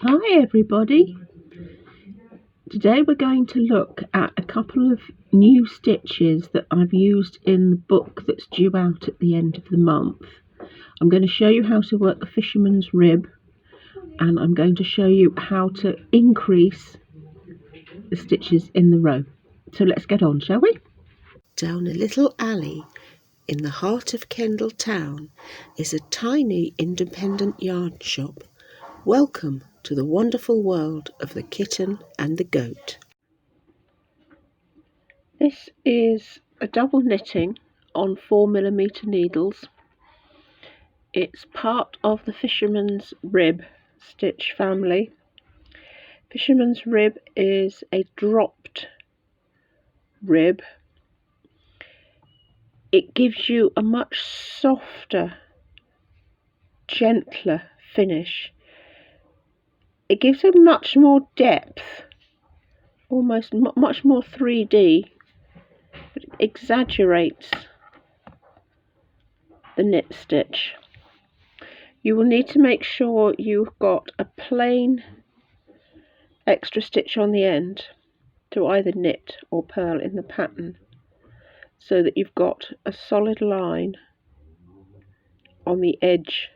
Hi everybody, today we're going to look at a couple of new stitches that I've used in the book that's due out at the end of the month. I'm going to show you how to work the fisherman's rib, and I'm going to show you how to increase the stitches in the row. So let's get on, shall we? Down a little alley in the heart of Kendal town is a tiny independent yarn shop. Welcome to the wonderful world of the kitten and the goat. This is a double knitting on 4mm needles. It's part of the fisherman's rib stitch family. Fisherman's rib is a dropped rib. It gives you a much softer, gentler finish. It gives a much more depth, almost much more 3D. It exaggerates the knit stitch. You will need to make sure you've got a plain extra stitch on the end to either knit or purl in the pattern, so that you've got a solid line on the edge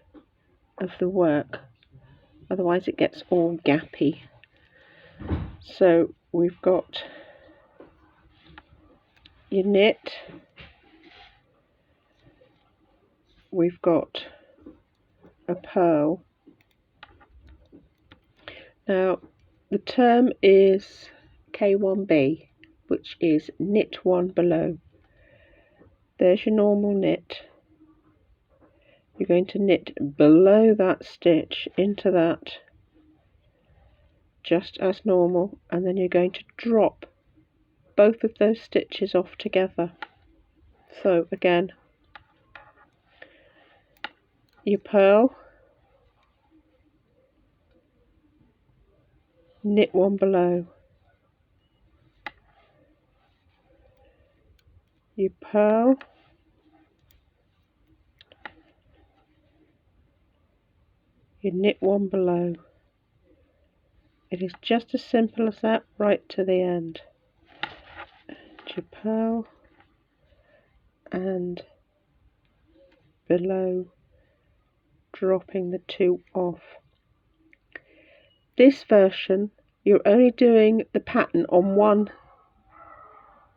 of the work, otherwise it gets all gappy. So we've got your knit, we've got a purl. Now the term is K1B, which is knit one below. There's your normal knit. You're going to knit below that stitch into that, just as normal, and then you're going to drop both of those stitches off together. So again, you purl, knit one below, you purl, you knit one below. It is just as simple as that, right to the end. You purl and below, dropping the two off. This version, you're only doing the pattern on one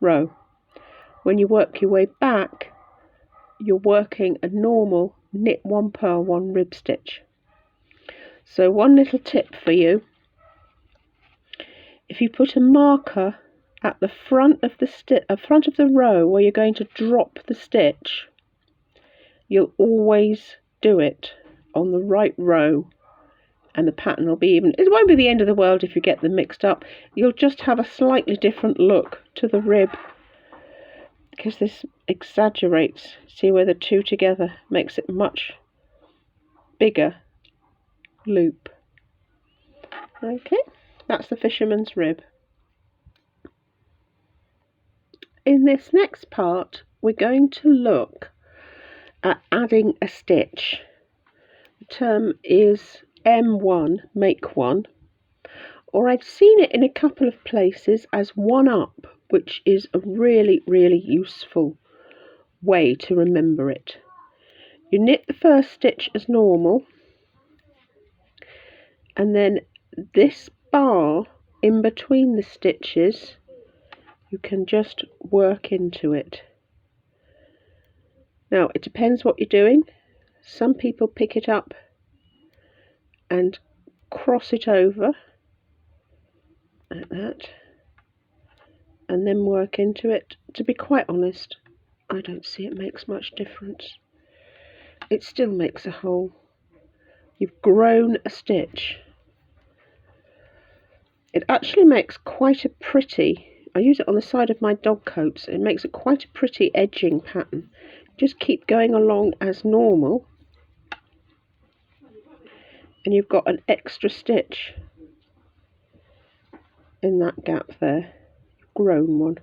row. When you work your way back, you're working a normal knit one purl one rib stitch. So one little tip for you: if you put a marker at the front of the row where you're going to drop the stitch, you'll always do it on the right row, and the pattern will be even. It won't be the end of the world if you get them mixed up. You'll just have a slightly different look to the rib, because this exaggerates. See where the two together makes it much bigger loop. Okay, that's the fisherman's rib. In this next part, we're going to look at adding a stitch. The term is M1, make one, or I've seen it in a couple of places as one up, which is a really useful way to remember it. You knit the first stitch as normal, and then this bar in between the stitches, you can just work into it. Now it depends what you're doing. Some people pick it up and cross it over like that and then work into it. To be quite honest, I don't see it makes much difference. It still makes a hole. You've grown a stitch. It actually makes quite a pretty, I use it on the side of my dog coats, it makes it quite a pretty edging pattern. Just keep going along as normal, and you've got an extra stitch in that gap there, grown one.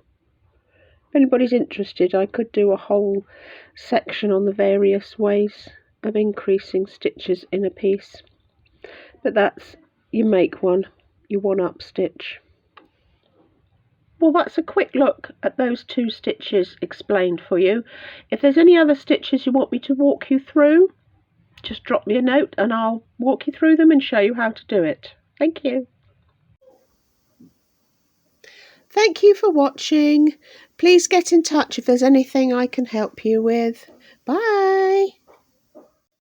If anybody's interested, I could do a whole section on the various ways of increasing stitches in a piece, but that's you make your one-up stitch. Well, that's a quick look at those 2 stitches explained for you. If there's any other stitches you want me to walk you through, just drop me a note and I'll walk you through them and show you how to do it. Thank you. Thank you for watching. Please get in touch if there's anything I can help you with. Bye.